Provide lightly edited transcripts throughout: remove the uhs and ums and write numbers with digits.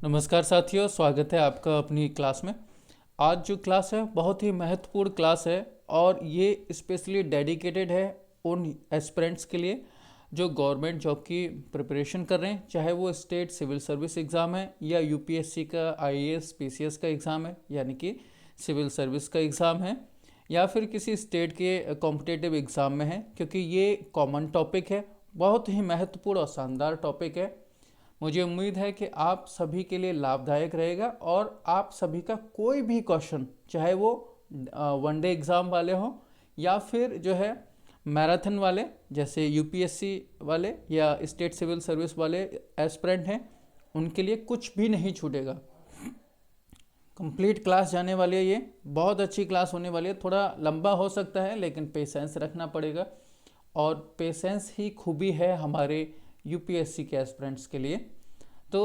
नमस्कार साथियों, स्वागत है आपका अपनी क्लास में। आज जो क्लास है बहुत ही महत्वपूर्ण क्लास है और ये स्पेशली डेडिकेटेड है उन एस्पिरेंट्स के लिए जो गवर्नमेंट जॉब की प्रिपरेशन कर रहे हैं, चाहे वो स्टेट सिविल सर्विस एग्ज़ाम है या यूपीएससी का आईएएस पीसीएस का एग्ज़ाम है यानी कि सिविल सर्विस का एग्ज़ाम है, या फिर किसी स्टेट के कॉम्पिटिटिव एग्ज़ाम में है, क्योंकि ये कॉमन टॉपिक है, बहुत ही महत्वपूर्ण और शानदार टॉपिक है। मुझे उम्मीद है कि आप सभी के लिए लाभदायक रहेगा और आप सभी का कोई भी क्वेश्चन, चाहे वो वनडे एग्ज़ाम वाले हों या फिर जो है मैराथन वाले जैसे यूपीएससी वाले या स्टेट सिविल सर्विस वाले एस्पिरेंट हैं, उनके लिए कुछ भी नहीं छूटेगा। कंप्लीट क्लास जाने वाली है, ये बहुत अच्छी क्लास होने वाली है। थोड़ा लंबा हो सकता है लेकिन पेशेंस रखना पड़ेगा और पेशेंस ही खूबी है हमारे यूपीएससी के एस्पिरेंट्स के लिए। तो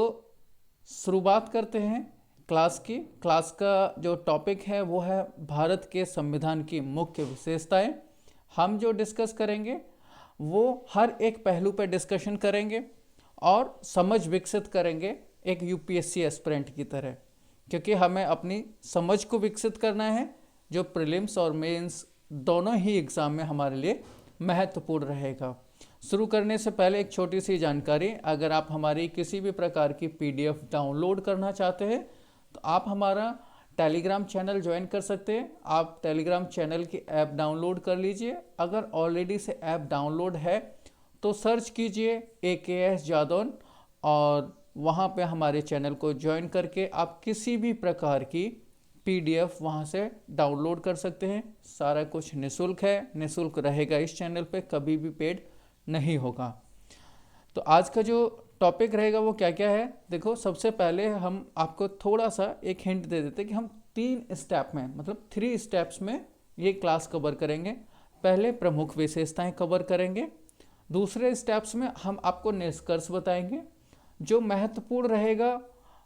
शुरुआत करते हैं क्लास की। क्लास का जो टॉपिक है वो है भारत के संविधान की मुख्य विशेषताएं। हम जो डिस्कस करेंगे वो हर एक पहलू पर डिस्कशन करेंगे और समझ विकसित करेंगे एक यूपीएससी एस्पिरेंट की तरह, क्योंकि हमें अपनी समझ को विकसित करना है जो प्रीलिम्स और मेंस दोनों ही एग्ज़ाम में हमारे लिए महत्वपूर्ण रहेगा। शुरू करने से पहले एक छोटी सी जानकारी, अगर आप हमारी किसी भी प्रकार की पीडीएफ डाउनलोड करना चाहते हैं तो आप हमारा टेलीग्राम चैनल ज्वाइन कर सकते हैं। आप टेलीग्राम चैनल की ऐप डाउनलोड कर लीजिए। अगर ऑलरेडी से ऐप डाउनलोड है तो सर्च कीजिए AKS जादौन और वहाँ पे हमारे चैनल को ज्वाइन करके आप किसी भी प्रकार की पीडीएफ वहाँ से डाउनलोड कर सकते हैं। सारा कुछ निःशुल्क है, निःशुल्क रहेगा इस चैनल पे, कभी भी पेड नहीं होगा। तो आज का जो टॉपिक रहेगा वो क्या क्या है, देखो सबसे पहले हम आपको थोड़ा सा एक हिंट दे देते हैं कि हम 3 स्टेप में, मतलब 3 स्टेप्स में ये क्लास कवर करेंगे। पहले प्रमुख विशेषताएं कवर करेंगे, दूसरे स्टेप्स में हम आपको निष्कर्ष बताएंगे जो महत्वपूर्ण रहेगा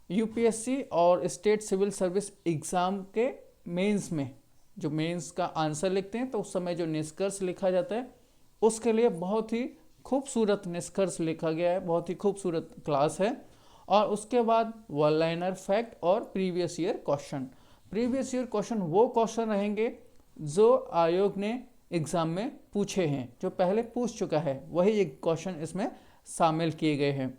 यूपीएससी और स्टेट सिविल सर्विस एग्ज़ाम के मेंस में। जो मेंस का आंसर लिखते हैं तो उस समय जो निष्कर्ष लिखा जाता है उसके लिए बहुत ही खूबसूरत निष्कर्ष लिखा गया है, बहुत ही खूबसूरत क्लास है। और उसके बाद वन लाइनर फैक्ट और previous year question. Previous year question वो क्वेश्चन रहेंगे जो आयोग ने एग्ज़ाम में पूछे हैं, जो पहले पूछ चुका है वही एक क्वेश्चन इसमें शामिल किए गए हैं।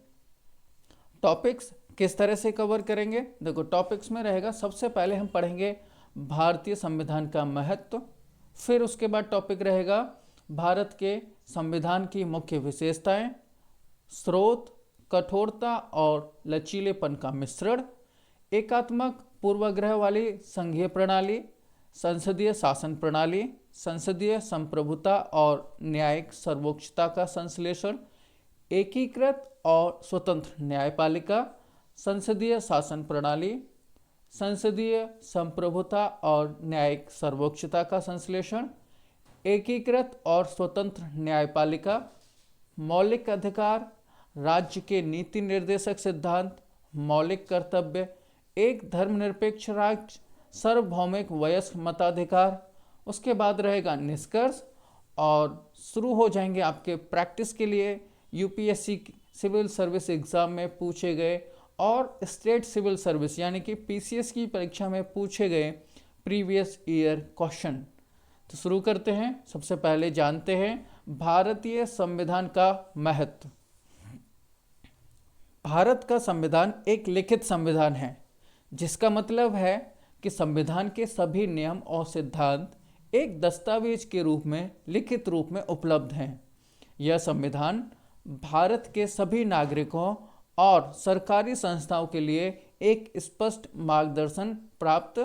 टॉपिक्स किस तरह से कवर करेंगे, देखो टॉपिक्स में रहेगा, सबसे पहले हम पढ़ेंगे भारतीय संविधान का महत्व, फिर उसके बाद टॉपिक रहेगा भारत के संविधान की मुख्य विशेषताएं, स्रोत, कठोरता और लचीलेपन का मिश्रण, एकात्मक पूर्वाग्रह वाली संघीय प्रणाली, संसदीय शासन प्रणाली, संसदीय संप्रभुता और न्यायिक सर्वोच्चता का संश्लेषण, एकीकृत और स्वतंत्र न्यायपालिका, संसदीय शासन प्रणाली, संसदीय संप्रभुता और न्यायिक सर्वोच्चता का संश्लेषण, एकीकृत और स्वतंत्र न्यायपालिका, मौलिक अधिकार, राज्य के नीति निर्देशक सिद्धांत, मौलिक कर्तव्य, एक धर्मनिरपेक्ष राज्य, सार्वभौमिक वयस्क मताधिकार। उसके बाद रहेगा निष्कर्ष और शुरू हो जाएंगे आपके प्रैक्टिस के लिए यूपीएससी सिविल सर्विस एग्ज़ाम में पूछे गए और स्टेट सिविल सर्विस यानी कि पीसीएस की परीक्षा में पूछे गए प्रीवियस ईयर क्वेश्चन। तो शुरू करते हैं। सबसे पहले जानते हैं भारतीय संविधान का महत्व। भारत का संविधान एक लिखित संविधान है, जिसका मतलब है कि संविधान के सभी नियम और सिद्धांत एक दस्तावेज के रूप में लिखित रूप में उपलब्ध हैं। यह संविधान भारत के सभी नागरिकों और सरकारी संस्थाओं के लिए एक स्पष्ट मार्गदर्शन प्राप्त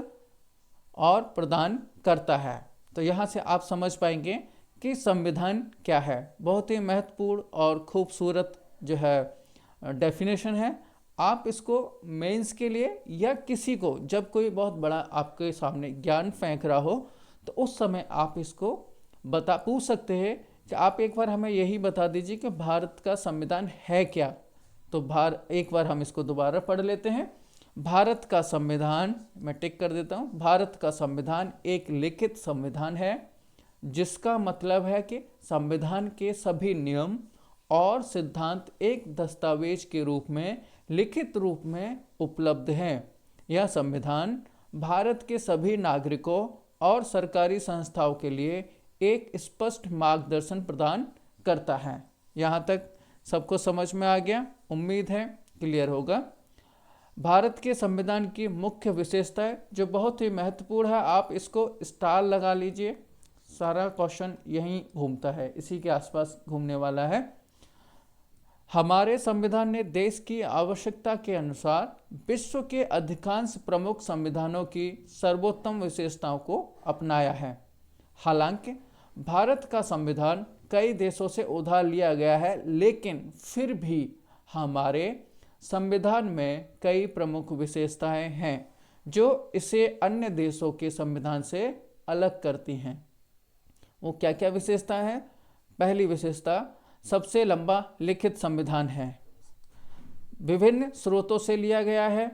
और प्रदान करता है। तो यहाँ से आप समझ पाएंगे कि संविधान क्या है। बहुत ही महत्वपूर्ण और खूबसूरत जो है डेफिनेशन है। आप इसको मेंस के लिए या किसी को जब कोई बहुत बड़ा आपके सामने ज्ञान फेंक रहा हो तो उस समय आप इसको पूछ सकते हैं कि आप एक बार हमें यही बता दीजिए कि भारत का संविधान है क्या। तो एक बार हम इसको दोबारा पढ़ लेते हैं। भारत का संविधान, मैं टिक कर देता हूँ, भारत का संविधान एक लिखित संविधान है, जिसका मतलब है कि संविधान के सभी नियम और सिद्धांत एक दस्तावेज के रूप में लिखित रूप में उपलब्ध है। यह संविधान भारत के सभी नागरिकों और सरकारी संस्थाओं के लिए एक स्पष्ट मार्गदर्शन प्रदान करता है। यहाँ तक सबको समझ में आ गया? उम्मीद है क्लियर होगा। भारत के संविधान की मुख्य विशेषताएं जो बहुत ही महत्वपूर्ण है, आप इसको स्टार लगा लीजिए। सारा क्वेश्चन यहीं घूमता है, इसी के आसपास घूमने वाला है। हमारे संविधान ने देश की आवश्यकता के अनुसार विश्व के अधिकांश प्रमुख संविधानों की सर्वोत्तम विशेषताओं को अपनाया है। हालांकि भारत का संविधान कई देशों से उधार लिया गया है, लेकिन फिर भी हमारे संविधान में कई प्रमुख विशेषताएं हैं जो इसे अन्य देशों के संविधान से अलग करती हैं। वो क्या क्या विशेषताएं हैं? पहली विशेषता, सबसे लंबा लिखित संविधान है। विभिन्न स्रोतों से लिया गया है।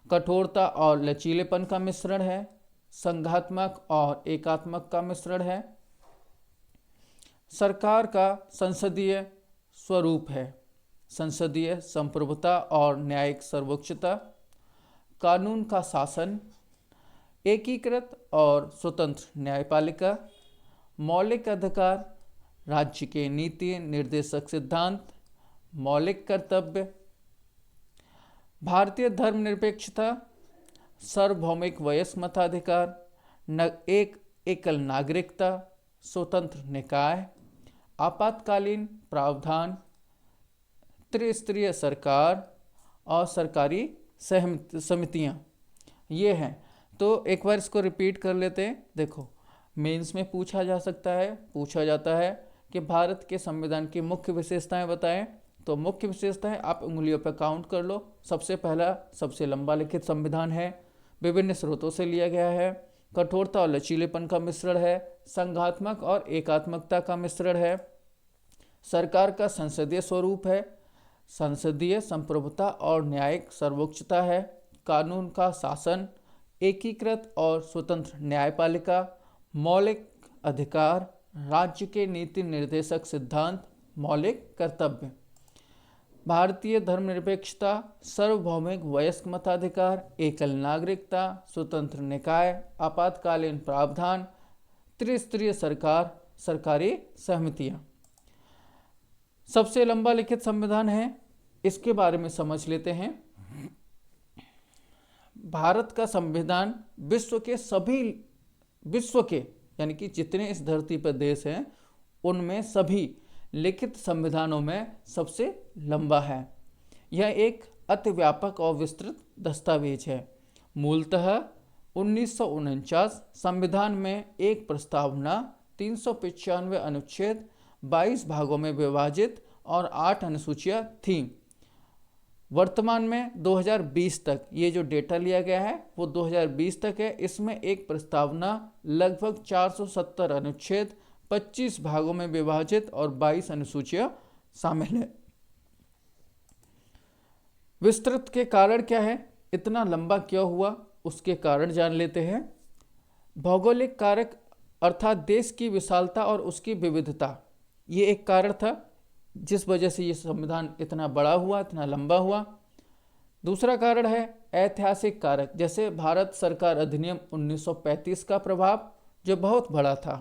कठोरता और लचीलेपन का मिश्रण है। संघात्मक और एकात्मक का मिश्रण है। सरकार का संसदीय स्वरूप है। संसदीय संप्रभुता और न्यायिक सर्वोच्चता। कानून का शासन। एकीकृत और स्वतंत्र न्यायपालिका। मौलिक अधिकार, राज्य के नीति निर्देशक सिद्धांत, मौलिक कर्तव्य। भारतीय धर्मनिरपेक्षता, सार्वभौमिक वयस्क मताधिकार, एक एकल नागरिकता, स्वतंत्र निकाय, आपातकालीन प्रावधान, त्रिस्तरीय सरकार और सरकारी समितियां, ये हैं। तो एक बार इसको रिपीट कर लेते हैं। देखो, मेंस में पूछा जाता है कि भारत के संविधान की मुख्य विशेषताएं बताएं। तो मुख्य विशेषताएं आप उंगलियों पर काउंट कर लो। सबसे पहला, सबसे लंबा लिखित संविधान है। विभिन्न स्रोतों से लिया गया है। कठोरता और लचीलेपन का मिश्रण है। संघात्मक और एकात्मकता का मिश्रण है। सरकार का संसदीय स्वरूप है। संसदीय संप्रभुता और न्यायिक सर्वोच्चता है। कानून का शासन, एकीकृत और स्वतंत्र न्यायपालिका, मौलिक अधिकार, राज्य के नीति निर्देशक सिद्धांत, मौलिक कर्तव्य। भारतीय धर्मनिरपेक्षता, सार्वभौमिक वयस्क मताधिकार, एकल नागरिकता, स्वतंत्र निकाय, आपातकालीन प्रावधान, त्रिस्तरीय सरकार, सरकारी समितियां। सबसे लंबा लिखित संविधान है, इसके बारे में समझ लेते हैं। भारत का संविधान विश्व के यानी कि जितने इस धरती पर देश हैं उनमें सभी लिखित संविधानों में सबसे लंबा है। यह एक अति व्यापक और विस्तृत दस्तावेज है। मूलतः 1949 संविधान में एक प्रस्तावना, 395 अनुच्छेद, 22 भागों में विभाजित और 8 अनुसूचियां थीं। वर्तमान में 2020 तक ये जो डेटा लिया गया है वो 2020 तक है। इसमें एक प्रस्तावना, लगभग 470 अनुच्छेद, 25 भागों में विभाजित और 22 अनुसूचियां शामिल है। विस्तृत के कारण क्या है, इतना लंबा क्यों हुआ, उसके कारण जान लेते हैं। भौगोलिक कारक अर्थात देश की विशालता और उसकी विविधता, ये एक कारण था जिस वजह से ये संविधान इतना बड़ा हुआ, इतना लंबा हुआ। दूसरा कारण है ऐतिहासिक कारक, जैसे भारत सरकार अधिनियम 1935 का प्रभाव जो बहुत बड़ा था।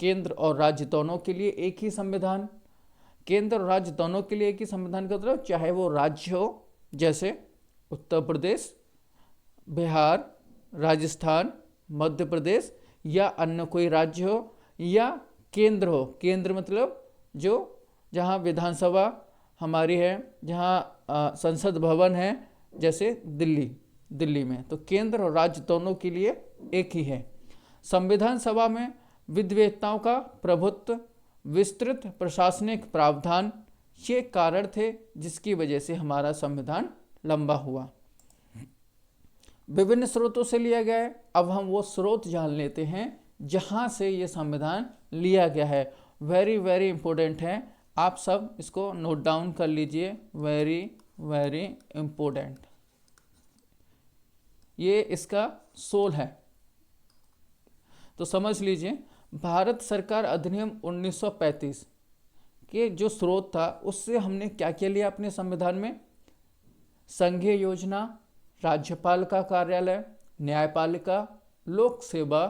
केंद्र और राज्य दोनों के लिए एक ही संविधान, केंद्र और राज्य दोनों के लिए एक ही संविधान का मतलब चाहे वो राज्य हो, जैसे उत्तर प्रदेश, बिहार, राजस्थान, मध्य प्रदेश, या अन्य कोई राज्य हो, या केंद्र हो। केंद्र मतलब जो जहाँ विधानसभा हमारी है, जहाँ संसद भवन है, जैसे दिल्ली में, तो केंद्र और राज्य दोनों के लिए एक ही है। संविधान सभा में विद्वत्ताओं का प्रभुत्व, विस्तृत प्रशासनिक प्रावधान, ये कारण थे जिसकी वजह से हमारा संविधान लंबा हुआ। विभिन्न स्रोतों से लिया गया है। अब हम वो स्रोत जान लेते हैं जहाँ से ये संविधान लिया गया है। वेरी वेरी इंपॉर्टेंट है, आप सब इसको नोट डाउन कर लीजिए। वेरी वेरी इंपॉर्टेंट, ये इसका सोल है। तो समझ लीजिए, भारत सरकार अधिनियम 1935 के जो स्रोत था उससे हमने क्या क्या लिया अपने संविधान में। संघीय योजना, राज्यपाल का कार्यालय, न्यायपालिका, लोक सेवा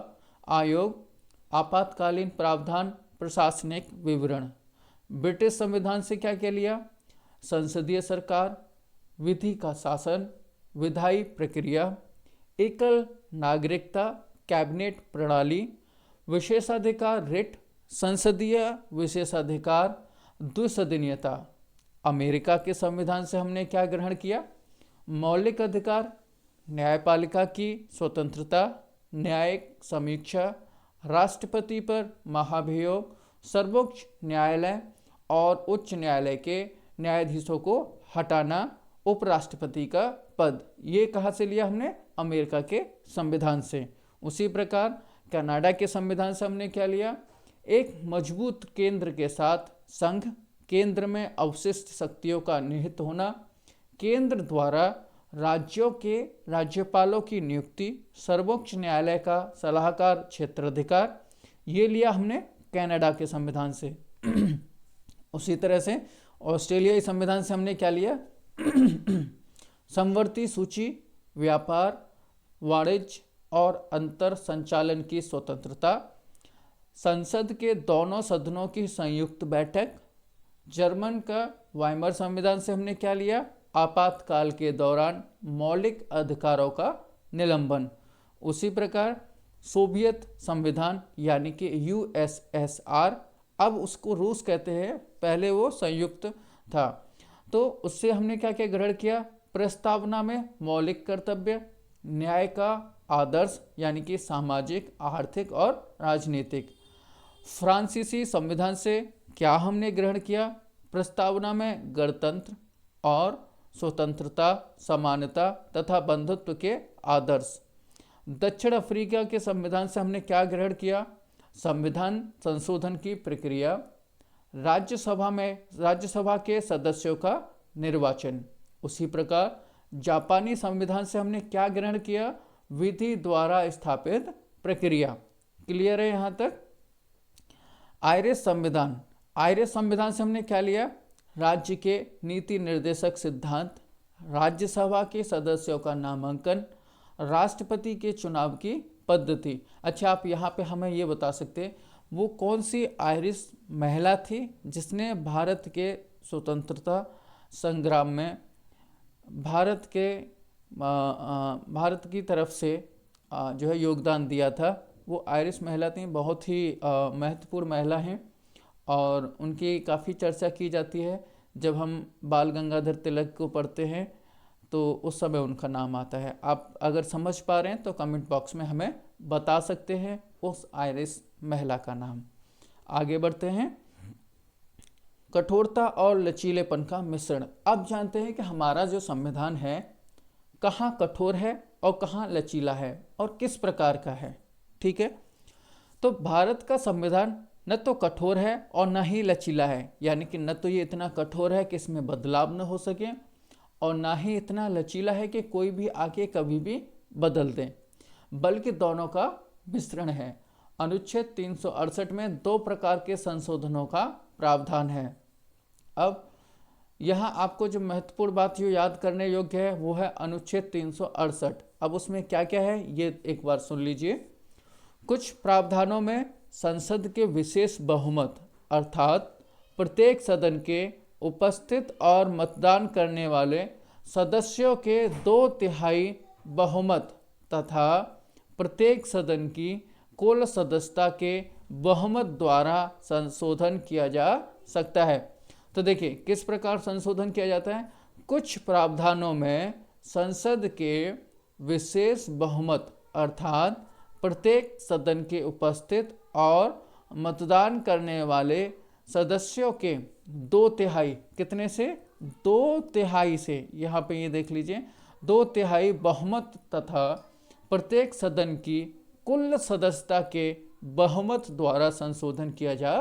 आयोग, आपातकालीन प्रावधान, प्रशासनिक विवरण। ब्रिटिश संविधान से क्या क्या लिया? संसदीय सरकार, विधि का शासन, विधायी प्रक्रिया, एकल नागरिकता, कैबिनेट प्रणाली, विशेषाधिकार रिट, संसदीय विशेषाधिकार, द्विसदनीयता। अमेरिका के संविधान से हमने क्या ग्रहण किया? मौलिक अधिकार, न्यायपालिका की स्वतंत्रता, न्यायिक समीक्षा, राष्ट्रपति पर महाभियोग, सर्वोच्च न्यायालय और उच्च न्यायालय के न्यायाधीशों को हटाना, उपराष्ट्रपति का पद। ये कहाँ से लिया हमने? अमेरिका के संविधान से। उसी प्रकार कनाडा के संविधान से हमने क्या लिया? एक मजबूत केंद्र के साथ संघ, केंद्र में अवशिष्ट शक्तियों का निहित होना, केंद्र द्वारा राज्यों के राज्यपालों की नियुक्ति, सर्वोच्च न्यायालय का सलाहकार क्षेत्राधिकार। ये लिया हमने कनाडा के संविधान से। उसी तरह से ऑस्ट्रेलियाई संविधान से हमने क्या लिया? समवर्ती सूची, व्यापार, वाणिज्य और अंतर संचालन की स्वतंत्रता, संसद के दोनों सदनों की संयुक्त बैठक। जर्मन का वाइमर संविधान से हमने क्या लिया? आपातकाल के दौरान मौलिक अधिकारों का निलंबन। उसी प्रकार सोवियत संविधान यानी कि यूएसएसआर, अब उसको रूस कहते हैं, पहले वो संयुक्त था। तो उससे हमने क्या क्या ग्रहण किया? प्रस्तावना में मौलिक कर्तव्य, न्याय का आदर्श यानी कि सामाजिक, आर्थिक और राजनीतिक। फ्रांसीसी संविधान से क्या हमने ग्रहण किया? प्रस्तावना में गणतंत्र और स्वतंत्रता, समानता तथा बंधुत्व के आदर्श। दक्षिण अफ्रीका के संविधान से हमने क्या ग्रहण किया? संविधान संशोधन की प्रक्रिया, राज्यसभा के सदस्यों का निर्वाचन। उसी प्रकार जापानी संविधान से हमने क्या ग्रहण किया? विधि द्वारा स्थापित प्रक्रिया। क्लियर है यहाँ तक? आयरिश संविधान से हमने क्या लिया? राज्य के नीति निर्देशक सिद्धांत, राज्यसभा के सदस्यों का नामांकन, राष्ट्रपति के चुनाव की पद्धति। अच्छा, आप यहाँ पे हमें ये बता सकते हैं वो कौन सी आयरिश महिला थी जिसने भारत के स्वतंत्रता संग्राम में भारत की तरफ से जो है योगदान दिया था? वो आयरिश महिला थी, बहुत ही महत्वपूर्ण महिला हैं और उनकी काफ़ी चर्चा की जाती है। जब हम बाल गंगाधर तिलक को पढ़ते हैं तो उस समय उनका नाम आता है। आप अगर समझ पा रहे हैं तो कमेंट बॉक्स में हमें बता सकते हैं उस आयरिश महिला का नाम। आगे बढ़ते हैं। कठोरता और लचीलेपन का मिश्रण। अब जानते हैं कि हमारा जो संविधान है कहाँ कठोर है और कहाँ लचीला है और किस प्रकार का है। ठीक है, तो भारत का संविधान न तो कठोर है और न ही लचीला है, यानी कि न तो ये इतना कठोर है कि इसमें बदलाव न हो सके और ना ही इतना लचीला है कि कोई भी आके कभी भी बदल दे, बल्कि दोनों का मिश्रण है। अनुच्छेद 368 में 2 प्रकार के संशोधनों का प्रावधान है। अब यहाँ आपको जो महत्वपूर्ण बात ये याद करने योग्य है वो है अनुच्छेद 368। अब उसमें क्या क्या है ये एक बार सुन लीजिए। कुछ प्रावधानों में संसद के विशेष बहुमत अर्थात प्रत्येक सदन के उपस्थित और मतदान करने वाले सदस्यों के 2/3 बहुमत तथा प्रत्येक सदन की कुल सदस्यता के बहुमत द्वारा संशोधन किया जा सकता है। तो देखिए किस प्रकार संशोधन किया जाता है। कुछ प्रावधानों में संसद के विशेष बहुमत अर्थात प्रत्येक सदन के उपस्थित और मतदान करने वाले सदस्यों के 2/3 कितने से 2/3 से, यहाँ पे ये देख लीजिए 2/3 बहुमत तथा प्रत्येक सदन की कुल सदस्यता के बहुमत द्वारा संशोधन किया जा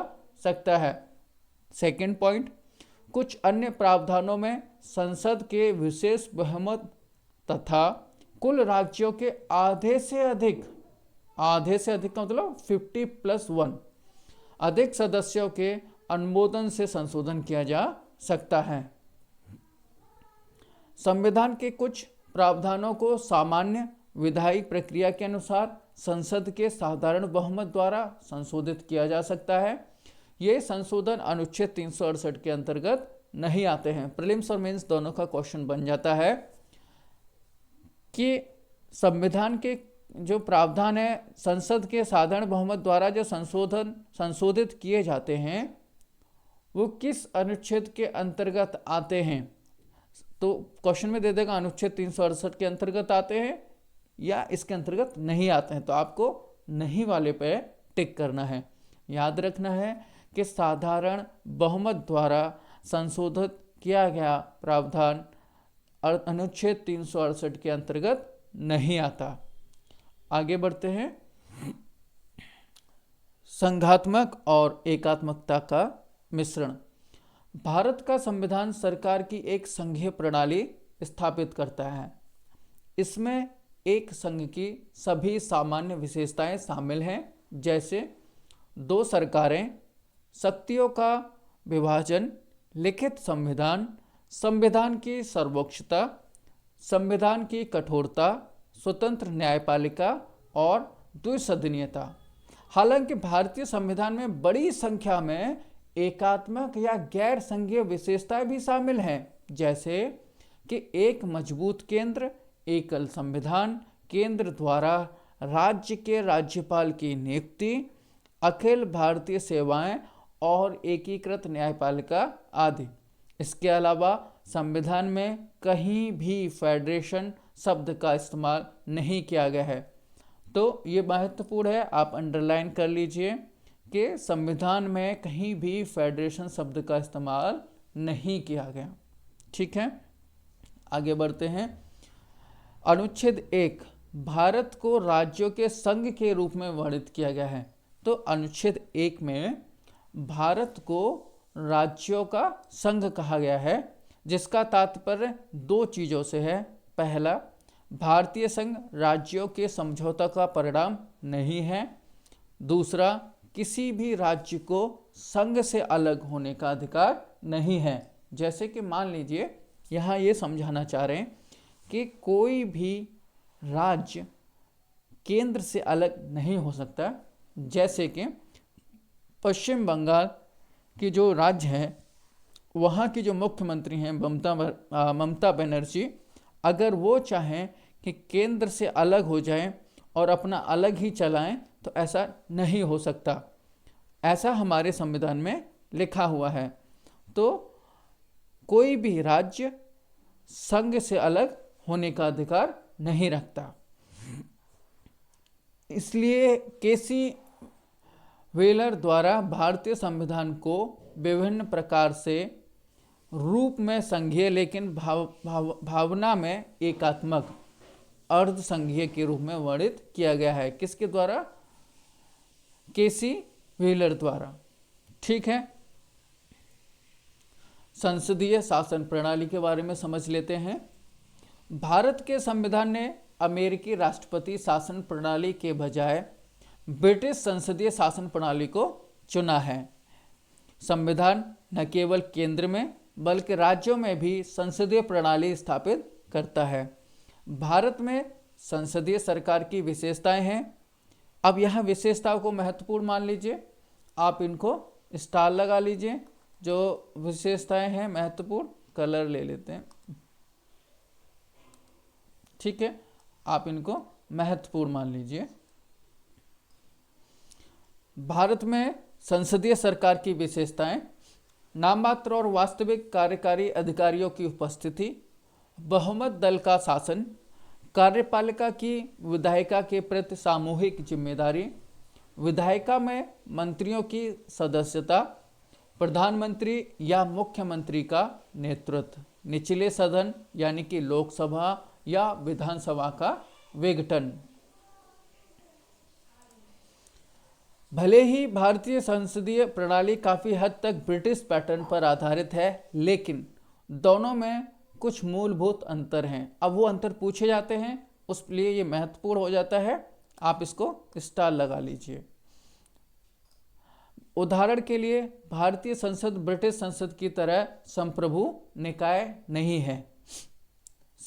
सकता है। सेकंड पॉइंट, कुछ अन्य प्रावधानों में संसद के विशेष बहुमत तथा कुल राज्यों के आधे से अधिक का मतलब 50+1 अधिक सदस्यों के अनुमोदन से संशोधन किया जा सकता है। संविधान के कुछ प्रावधानों को सामान्य विधायी प्रक्रिया के अनुसार संसद के साधारण बहुमत द्वारा संशोधित किया जा सकता है। ये संशोधन अनुच्छेद 368 के अंतर्गत नहीं आते हैं। प्रीलिम्स और मेंस दोनों का क्वेश्चन बन जाता है कि संविधान के जो प्रावधान है संसद के साधारण बहुमत द्वारा जो संशोधित किए जाते हैं वो किस अनुच्छेद के अंतर्गत आते हैं। तो क्वेश्चन में दे देगा अनुच्छेद 368 के अंतर्गत आते हैं या इसके अंतर्गत नहीं आते हैं, तो आपको नहीं वाले पे टिक करना है। याद रखना है कि साधारण बहुमत द्वारा संशोधित किया गया प्रावधान अनुच्छेद 368 के अंतर्गत नहीं आता। आगे बढ़ते हैं। संघात्मक और एकात्मकता का मिश्रण। भारत का संविधान सरकार की एक संघीय प्रणाली स्थापित करता है। इसमें एक संघ की सभी सामान्य विशेषताएं शामिल हैं, जैसे 2 सरकारें, शक्तियों का विभाजन, लिखित संविधान, संविधान की सर्वोच्चता, संविधान की कठोरता, स्वतंत्र न्यायपालिका और द्विसदनीयता। हालांकि भारतीय संविधान में बड़ी संख्या में एकात्मक या गैर संघीय विशेषताएं भी शामिल हैं, जैसे कि एक मजबूत केंद्र, एकल संविधान, केंद्र द्वारा राज्य के राज्यपाल की नियुक्ति, अखिल भारतीय सेवाएं और एकीकृत न्यायपालिका आदि। इसके अलावा संविधान में कहीं भी फेडरेशन शब्द का इस्तेमाल नहीं किया गया है। तो ये महत्वपूर्ण है, आप अंडरलाइन कर लीजिए कि संविधान में कहीं भी फेडरेशन शब्द का इस्तेमाल नहीं किया गया। ठीक है, आगे बढ़ते हैं। अनुच्छेद 1 भारत को राज्यों के संघ के रूप में वर्णित किया गया है। तो अनुच्छेद 1 में भारत को राज्यों का संघ कहा गया है, जिसका तात्पर्य 2 चीज़ों से है। पहला, भारतीय संघ राज्यों के समझौता का परिणाम नहीं है। दूसरा, किसी भी राज्य को संघ से अलग होने का अधिकार नहीं है। जैसे कि मान लीजिए यहाँ ये समझाना चाह रहे हैं कि कोई भी राज्य केंद्र से अलग नहीं हो सकता। जैसे कि पश्चिम बंगाल की जो राज्य है, वहाँ की जो मुख्यमंत्री हैं ममता बनर्जी, अगर वो चाहें कि केंद्र से अलग हो जाएं और अपना अलग ही चलाएं, तो ऐसा नहीं हो सकता। ऐसा हमारे संविधान में लिखा हुआ है। तो कोई भी राज्य संघ से अलग होने का अधिकार नहीं रखता। इसलिए केसी व्हीलर द्वारा भारतीय संविधान को विभिन्न प्रकार से रूप में संघीय लेकिन भावना में एकात्मक अर्ध संघीय के रूप में वर्णित किया गया है। किसके द्वारा? केसी व्हीलर द्वारा। ठीक है, संसदीय शासन प्रणाली के बारे में समझ लेते हैं। भारत के संविधान ने अमेरिकी राष्ट्रपति शासन प्रणाली के बजाय ब्रिटिश संसदीय शासन प्रणाली को चुना है। संविधान न केवल केंद्र में बल्कि राज्यों में भी संसदीय प्रणाली स्थापित करता है। भारत में संसदीय सरकार की विशेषताएं हैं। अब यहाँ विशेषताओं को महत्वपूर्ण मान लीजिए, आप इनको स्टार लगा लीजिए। जो विशेषताएं हैं महत्वपूर्ण, कलर ले लेते हैं। ठीक है, आप इनको महत्वपूर्ण मान लीजिए। भारत में संसदीय सरकार की विशेषताएं: नाममात्र और वास्तविक कार्यकारी अधिकारियों की उपस्थिति, बहुमत दल का शासन, कार्यपालिका की विधायिका के प्रति सामूहिक जिम्मेदारी, विधायिका में मंत्रियों की सदस्यता, प्रधानमंत्री या मुख्यमंत्री का नेतृत्व, निचले सदन यानी कि लोकसभा या विधानसभा का विघटन। भले ही भारतीय संसदीय प्रणाली काफ़ी हद तक ब्रिटिश पैटर्न पर आधारित है, लेकिन दोनों में कुछ मूलभूत अंतर हैं। अब वो अंतर पूछे जाते हैं, उस लिए ये महत्वपूर्ण हो जाता है। आप इसको स्टार लगा लीजिए। उदाहरण के लिए भारतीय संसद ब्रिटिश संसद की तरह संप्रभु निकाय नहीं है।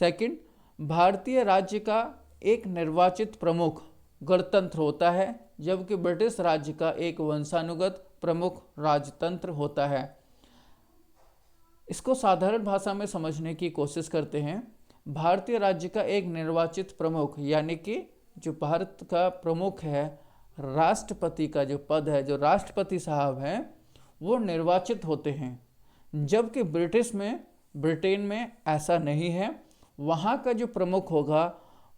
सेकंड, भारतीय राज्य का एक निर्वाचित प्रमुख गणतंत्र होता है, जबकि ब्रिटिश राज्य का एक वंशानुगत प्रमुख राजतंत्र होता है। इसको साधारण भाषा में समझने की कोशिश करते हैं। भारतीय राज्य का एक निर्वाचित प्रमुख, यानी कि जो भारत का प्रमुख है, राष्ट्रपति का जो पद है, जो राष्ट्रपति साहब हैं, वो निर्वाचित होते हैं, जबकि ब्रिटेन में ऐसा नहीं है। वहाँ का जो प्रमुख होगा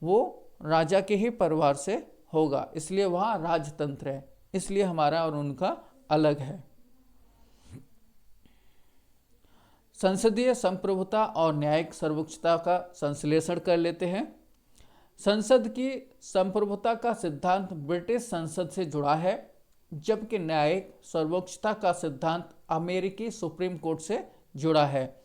वो राजा के ही परिवार से होगा, इसलिए वहाँ राजतंत्र है। इसलिए हमारा और उनका अलग है। संसदीय संप्रभुता और न्यायिक सर्वोच्चता का संश्लेषण कर लेते हैं। संसद की संप्रभुता का सिद्धांत ब्रिटिश संसद से जुड़ा है, जबकि न्यायिक सर्वोच्चता का सिद्धांत अमेरिकी सुप्रीम कोर्ट से जुड़ा है।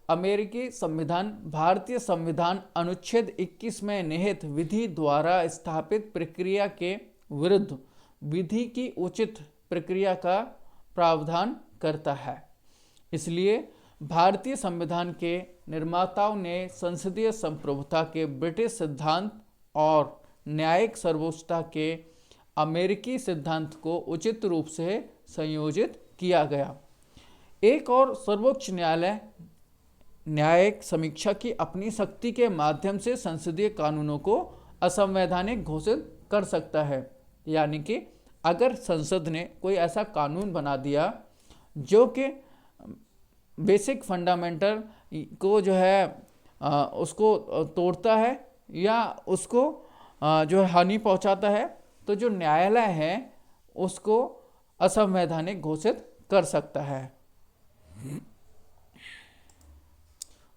अमेरिकी संविधान भारतीय संविधान अनुच्छेद 21 में निहित विधि द्वारा स्थापित प्रक्रिया के विरुद्ध विधि की उचित प्रक्रिया का प्रावधान करता है। इसलिए भारतीय संविधान के निर्माताओं ने संसदीय संप्रभुता के ब्रिटिश सिद्धांत और न्यायिक सर्वोच्चता के अमेरिकी सिद्धांत को उचित रूप से संयोजित किया गया। एक और सर्वोच्च न्यायालय न्यायिक समीक्षा की अपनी शक्ति के माध्यम से संसदीय कानूनों को असंवैधानिक घोषित कर सकता है। यानी कि अगर संसद ने कोई ऐसा कानून बना दिया जो कि बेसिक फंडामेंटल को जो है उसको तोड़ता है या उसको जो है हानि पहुंचाता है, तो जो न्यायालय है उसको असंवैधानिक घोषित कर सकता है।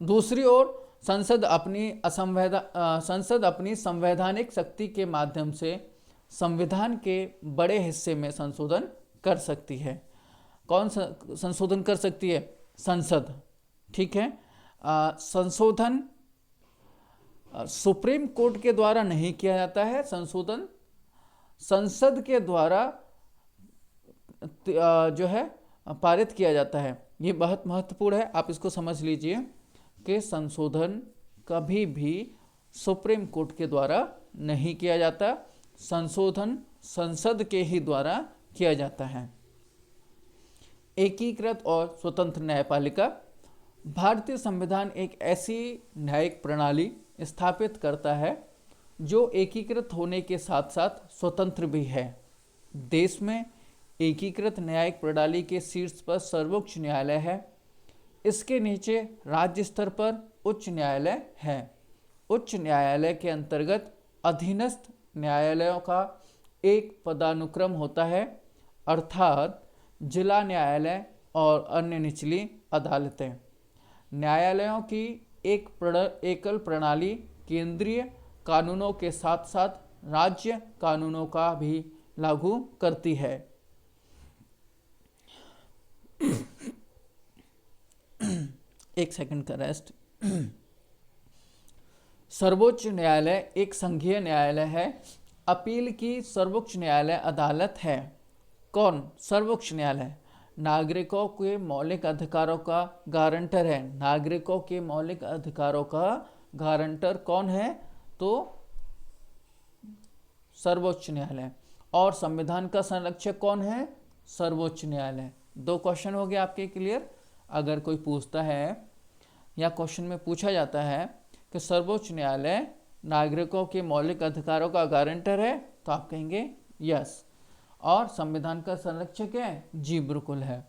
दूसरी ओर संसद अपनी संवैधानिक शक्ति के माध्यम से संविधान के बड़े हिस्से में संशोधन कर सकती है। कौन संशोधन कर सकती है? संसद। ठीक है। संशोधन सुप्रीम कोर्ट के द्वारा नहीं किया जाता है, संशोधन संसद के द्वारा जो है पारित किया जाता है। ये बहुत महत्वपूर्ण है, आप इसको समझ लीजिए कि संशोधन कभी भी सुप्रीम कोर्ट के द्वारा नहीं किया जाता, संशोधन संसद के ही द्वारा किया जाता है। एकीकृत और स्वतंत्र न्यायपालिका। भारतीय संविधान एक ऐसी न्यायिक प्रणाली स्थापित करता है जो एकीकृत होने के साथ साथ स्वतंत्र भी है। देश में एकीकृत न्यायिक प्रणाली के शीर्ष पर सर्वोच्च न्यायालय है। इसके नीचे राज्य स्तर पर उच्च न्यायालय है। उच्च न्यायालय के अंतर्गत अधीनस्थ न्यायालयों का एक पदानुक्रम होता है, अर्थात जिला न्यायालय और अन्य निचली अदालतें। न्यायालयों की एकल प्रणाली केंद्रीय कानूनों के साथ साथ राज्य कानूनों का भी लागू करती है। एक सेकंड का रेस्ट। सर्वोच्च न्यायालय एक संघीय न्यायालय है। अपील की सर्वोच्च न्यायालय अदालत है। कौन? सर्वोच्च न्यायालय नागरिकों के मौलिक अधिकारों का गारंटर है। नागरिकों के मौलिक अधिकारों का गारंटर कौन है? तो सर्वोच्च न्यायालय। और संविधान का संरक्षक कौन है? सर्वोच्च न्यायालय। 2 क्वेश्चन हो गए आपके क्लियर। अगर कोई पूछता है या क्वेश्चन में पूछा जाता है कि सर्वोच्च न्यायालय नागरिकों के मौलिक अधिकारों का गारंटर है, तो आप कहेंगे यस। और संविधान का संरक्षक है? जी बिल्कुल है।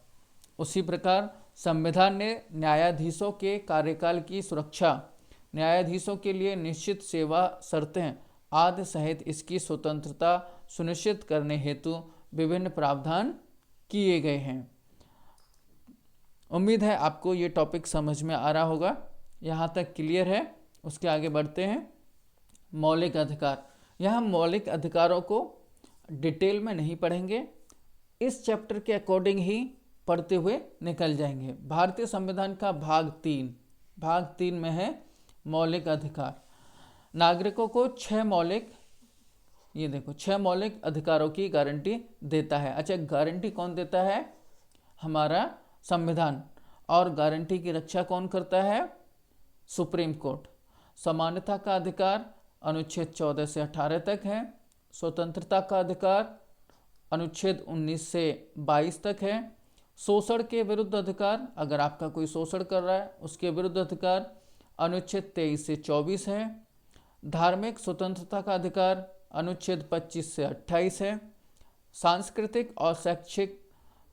उसी प्रकार संविधान ने न्यायाधीशों के कार्यकाल की सुरक्षा, न्यायाधीशों के लिए निश्चित सेवा शर्तें आदि सहित इसकी स्वतंत्रता सुनिश्चित करने हेतु विभिन्न प्रावधान किए गए हैं। उम्मीद है आपको ये टॉपिक समझ में आ रहा होगा। यहाँ तक क्लियर है। उसके आगे बढ़ते हैं। मौलिक अधिकार। यहाँ मौलिक अधिकारों को डिटेल में नहीं पढ़ेंगे, इस चैप्टर के अकॉर्डिंग ही पढ़ते हुए निकल जाएंगे। भारतीय संविधान का भाग 3 में है मौलिक अधिकार। नागरिकों को 6 मौलिक अधिकारों की गारंटी देता है। अच्छा, गारंटी कौन देता है? हमारा संविधान। और गारंटी की रक्षा कौन करता है? Supreme court. समानता का अधिकार अनुच्छेद 14 से 18 तक है। स्वतंत्रता का अधिकार अनुच्छेद 19 से 22 तक है। शोषण के विरुद्ध अधिकार, अगर आपका कोई शोषण कर रहा है उसके विरुद्ध अधिकार अनुच्छेद 23 से 24 है। धार्मिक स्वतंत्रता का अधिकार अनुच्छेद 25 से 28 है। सांस्कृतिक और शैक्षिक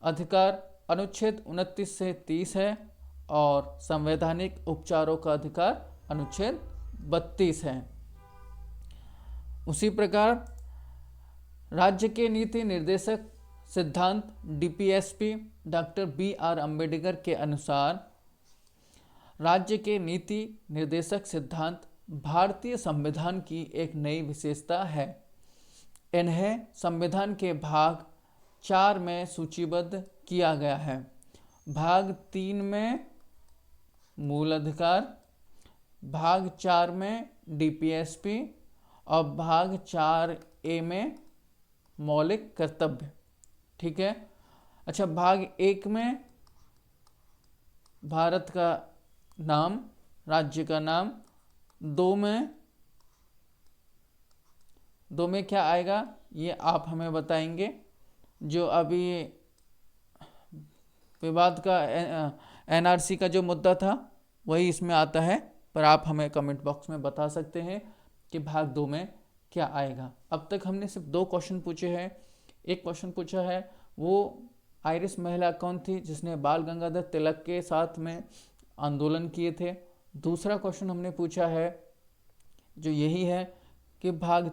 अधिकार अनुच्छेद 29 से 30 है। और संवैधानिक उपचारों का अधिकार अनुच्छेद 32 है। उसी प्रकार राज्य के नीति निर्देशक सिद्धांत डीपीएसपी डॉक्टर BR अम्बेडकर के अनुसार राज्य के नीति निर्देशक सिद्धांत भारतीय संविधान की एक नई विशेषता है। इन्हें संविधान के भाग 4 में सूचीबद्ध किया गया है। भाग 3 में मूल अधिकार, भाग 4 में डीपीएसपी और भाग 4A में मौलिक कर्तव्य। ठीक है। अच्छा, भाग 1 में भारत का नाम, राज्य का नाम। 2 में क्या आएगा ये आप हमें बताएंगे। जो अभी विवाद का एनआरसी का जो मुद्दा था वही इसमें आता है, पर आप हमें कमेंट बॉक्स में बता सकते हैं कि भाग 2 में क्या आएगा। अब तक हमने सिर्फ 2 क्वेश्चन पूछे हैं। एक क्वेश्चन पूछा है वो आयरिश महिला कौन थी जिसने बाल गंगाधर तिलक के साथ में आंदोलन किए थे। दूसरा क्वेश्चन हमने पूछा है जो यही है कि भाग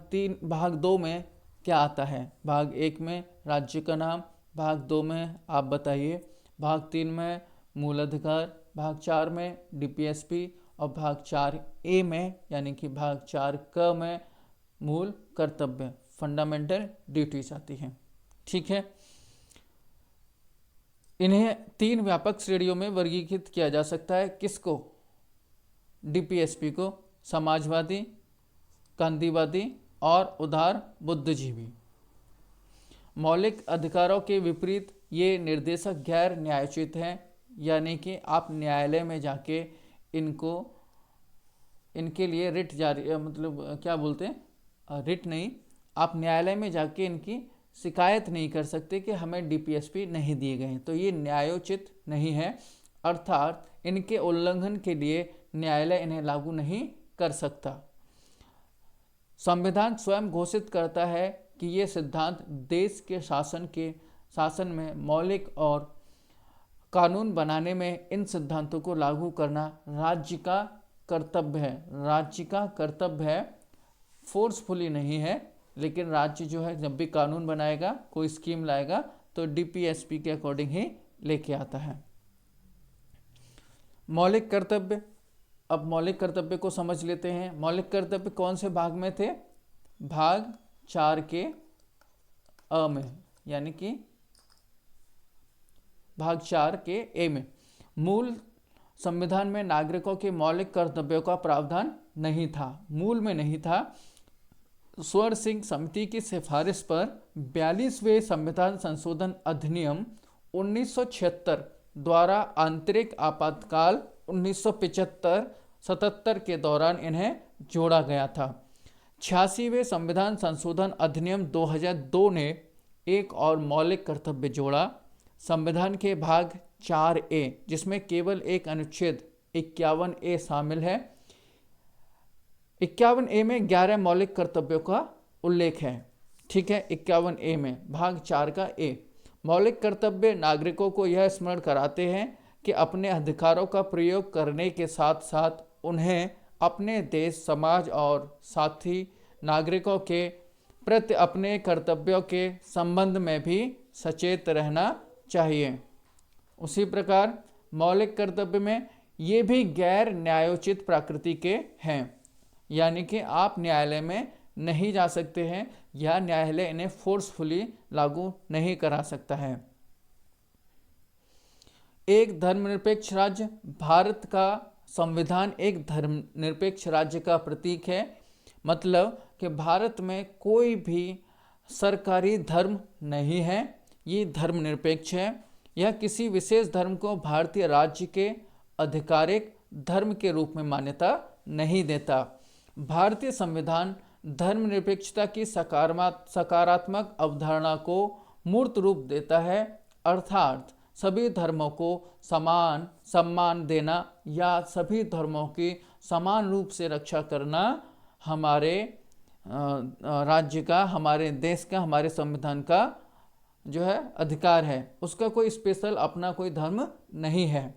2 में क्या आता है। भाग 1 में राज्य का नाम, भाग 2 में आप बताइए, भाग 3 में मूल अधिकार, भाग 4 में डीपीएसपी और भाग 4A में यानी कि भाग 4 में मूल कर्तव्य, फंडामेंटल ड्यूटीज आती हैं। ठीक है। इन्हें 3 व्यापक श्रेणियों में वर्गीकृत किया जा सकता है। किसको? डीपीएसपी को। समाजवादी, गांधीवादी और उदार बुद्धिजीवी। मौलिक अधिकारों के विपरीत ये निर्देशक गैर न्यायोचित हैं, यानी कि आप न्यायालय में जाके इनके लिए रिट जारी, मतलब क्या बोलते हैं, रिट नहीं, आप न्यायालय में जाके इनकी शिकायत नहीं कर सकते कि हमें डीपीएसपी नहीं दिए गए हैं। तो ये न्यायोचित नहीं है, अर्थात इनके उल्लंघन के लिए न्यायालय इन्हें लागू नहीं कर सकता। संविधान स्वयं घोषित करता है कि ये सिद्धांत देश के शासन में मौलिक और कानून बनाने में इन सिद्धांतों को लागू करना राज्य का कर्तव्य है। राज्य का कर्तव्य है, फोर्सफुली नहीं है, लेकिन राज्य जो है जब भी कानून बनाएगा, कोई स्कीम लाएगा तो डीपीएसपी के अकॉर्डिंग ही लेके आता है। मौलिक कर्तव्य, अब मौलिक कर्तव्य को समझ लेते हैं। मौलिक कर्तव्य कौन से भाग में थे? भाग 4 के अ में, यानी कि भाग 4 के ए में। मूल संविधान में नागरिकों के मौलिक कर्तव्यों का प्रावधान नहीं था, मूल में नहीं था। स्वर्ण सिंह समिति की सिफारिश पर 42वें संविधान संशोधन अधिनियम 1976 द्वारा आंतरिक आपातकाल 1975-77 के दौरान इन्हें जोड़ा गया था। 86वें संविधान संशोधन अधिनियम 2002 ने एक और मौलिक कर्तव्य जोड़ा। संविधान के भाग 4A, जिसमें केवल एक अनुच्छेद 51A शामिल है। 51A में 11 मौलिक कर्तव्यों का उल्लेख है। ठीक है। 51A में भाग 4 का A, मौलिक कर्तव्य नागरिकों को यह स्मरण कराते हैं कि अपने अधिकारों का प्रयोग करने के साथ साथ उन्हें अपने देश, समाज और साथी नागरिकों के प्रति अपने कर्तव्यों के संबंध में भी सचेत रहना चाहिए। उसी प्रकार मौलिक कर्तव्य में ये भी गैर न्यायोचित प्रकृति के हैं, यानी कि आप न्यायालय में नहीं जा सकते हैं या न्यायालय इन्हें फोर्सफुली लागू नहीं करा सकता है। एक धर्मनिरपेक्ष राज्य, भारत का संविधान एक धर्मनिरपेक्ष राज्य का प्रतीक है। मतलब कि भारत में कोई भी सरकारी धर्म नहीं है, ये धर्मनिरपेक्ष है। यह किसी विशेष धर्म को भारतीय राज्य के आधिकारिक धर्म के रूप में मान्यता नहीं देता। भारतीय संविधान धर्मनिरपेक्षता की सकारात्मक अवधारणा को मूर्त रूप देता है, अर्थात सभी धर्मों को समान सम्मान देना या सभी धर्मों की समान रूप से रक्षा करना हमारे राज्य का, हमारे देश का, हमारे संविधान का जो है अधिकार है। उसका कोई स्पेशल अपना कोई धर्म नहीं है।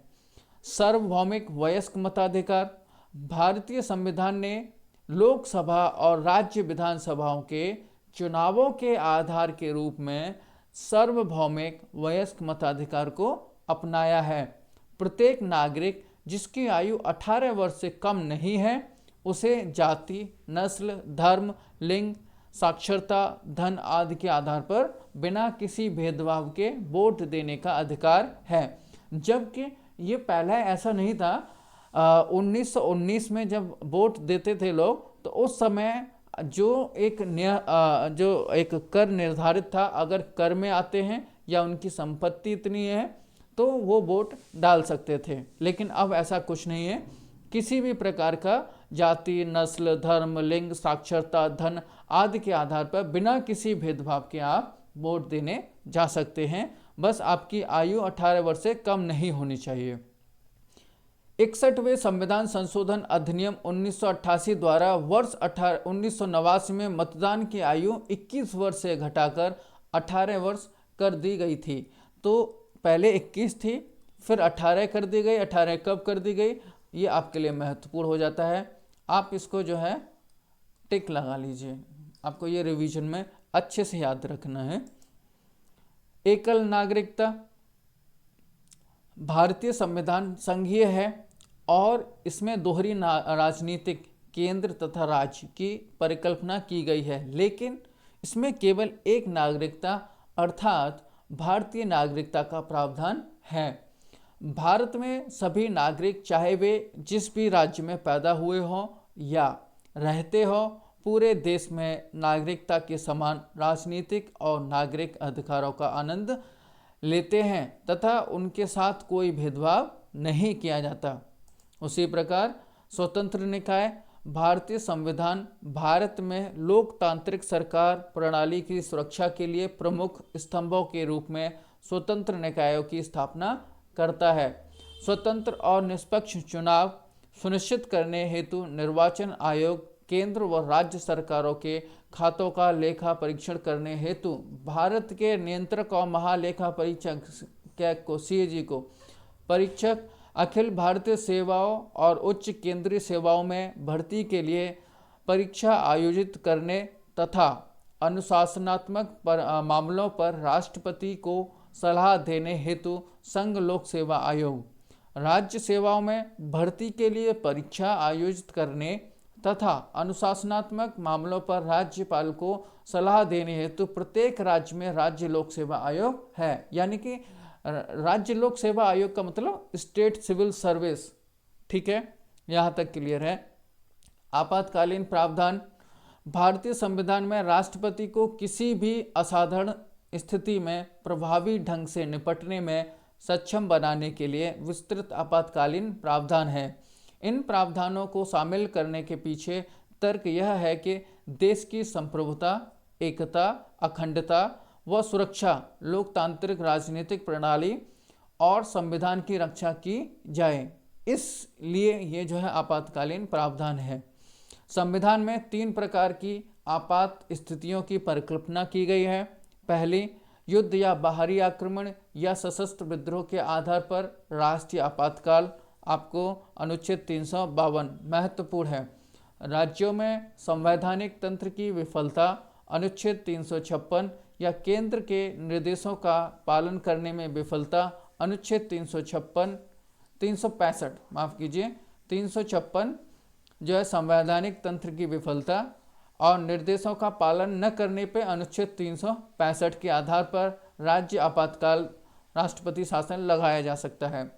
सार्वभौमिक वयस्क मताधिकार। भारतीय संविधान ने लोकसभा और राज्य विधानसभाओं के चुनावों के आधार के रूप में सार्वभौमिक वयस्क मताधिकार को अपनाया है। प्रत्येक नागरिक जिसकी आयु 18 वर्ष से कम नहीं है उसे जाति, नस्ल, धर्म, लिंग, साक्षरता, धन आदि के आधार पर बिना किसी भेदभाव के वोट देने का अधिकार है। जबकि ये पहले ऐसा नहीं था। 1919 में जब वोट देते थे लोग तो उस समय जो एक कर निर्धारित था, अगर कर में आते हैं या उनकी संपत्ति इतनी है तो वो वोट डाल सकते थे। लेकिन अब ऐसा कुछ नहीं है। किसी भी प्रकार का जाति, नस्ल, धर्म, लिंग, साक्षरता, धन आदि के आधार पर बिना किसी भेदभाव के आप वोट देने जा सकते हैं। बस आपकी आयु 18 वर्ष से कम नहीं होनी चाहिए। 61वें संविधान संशोधन अधिनियम 1988 द्वारा वर्ष 1989 में मतदान की आयु 21 वर्ष से घटाकर 18 वर्ष कर दी गई थी। तो पहले 21 थी, फिर 18 कर दी गई। 18 कब कर दी गई, ये आपके लिए महत्वपूर्ण हो जाता है। आप इसको जो है टिक लगा लीजिए, आपको ये रिवीजन में अच्छे से याद रखना है। एकल नागरिकता। भारतीय संविधान संघीय है और इसमें दोहरी राजनीतिक केंद्र तथा राज्य की परिकल्पना की गई है, लेकिन इसमें केवल एक नागरिकता अर्थात भारतीय नागरिकता का प्रावधान है। भारत में सभी नागरिक चाहे वे जिस भी राज्य में पैदा हुए हों या रहते हो, पूरे देश में नागरिकता के समान राजनीतिक और नागरिक अधिकारों का आनंद लेते हैं तथा उनके साथ कोई भेदभाव नहीं किया जाता। उसी प्रकार स्वतंत्र निकाय। भारतीय संविधान भारत में लोकतांत्रिक सरकार प्रणाली की सुरक्षा के लिए प्रमुख स्तंभों के रूप में स्वतंत्र निकायों की स्थापना करता है। स्वतंत्र और निष्पक्ष चुनाव सुनिश्चित करने हेतु निर्वाचन आयोग केंद्र व राज्य सरकारों के खातों का लेखा परीक्षण करने हेतु भारत के नियंत्रक और महालेखा परीक्षक को CAG को परीक्षक अखिल भारतीय सेवाओं और उच्च केंद्रीय सेवाओं में भर्ती के लिए परीक्षा आयोजित करने तथा अनुशासनात्मक मामलों पर राष्ट्रपति को सलाह देने हेतु संघ लोक सेवा आयोग, राज्य सेवाओं में भर्ती के लिए परीक्षा आयोजित करने तथा अनुशासनात्मक मामलों पर राज्यपाल को सलाह देने हेतु प्रत्येक राज्य में राज्य लोक सेवा आयोग है। यानी कि राज्य लोक सेवा आयोग का मतलब स्टेट सिविल सर्विस। ठीक है, यहाँ तक क्लियर है। आपातकालीन प्रावधान। भारतीय संविधान में राष्ट्रपति को किसी भी असाधारण स्थिति में प्रभावी ढंग से निपटने में सक्षम बनाने के लिए विस्तृत आपातकालीन प्रावधान है। इन प्रावधानों को शामिल करने के पीछे तर्क यह है कि देश की संप्रभुता, एकता, अखंडता व सुरक्षा, लोकतांत्रिक राजनीतिक प्रणाली और संविधान की रक्षा की जाए। इसलिए ये जो है आपातकालीन प्रावधान है। संविधान में 3 प्रकार की आपात स्थितियों की परिकल्पना की गई है। पहली, युद्ध या बाहरी आक्रमण या सशस्त्र विद्रोह के आधार पर राष्ट्रीय आपातकाल, आपको अनुच्छेद 352 महत्वपूर्ण है। राज्यों में संवैधानिक तंत्र की विफलता, अनुच्छेद 356 या केंद्र के निर्देशों का पालन करने में विफलता, अनुच्छेद 356 जो है संवैधानिक तंत्र की विफलता और निर्देशों का पालन न करने पर अनुच्छेद 365 के आधार पर राज्य आपातकाल राष्ट्रपति शासन लगाया जा सकता है।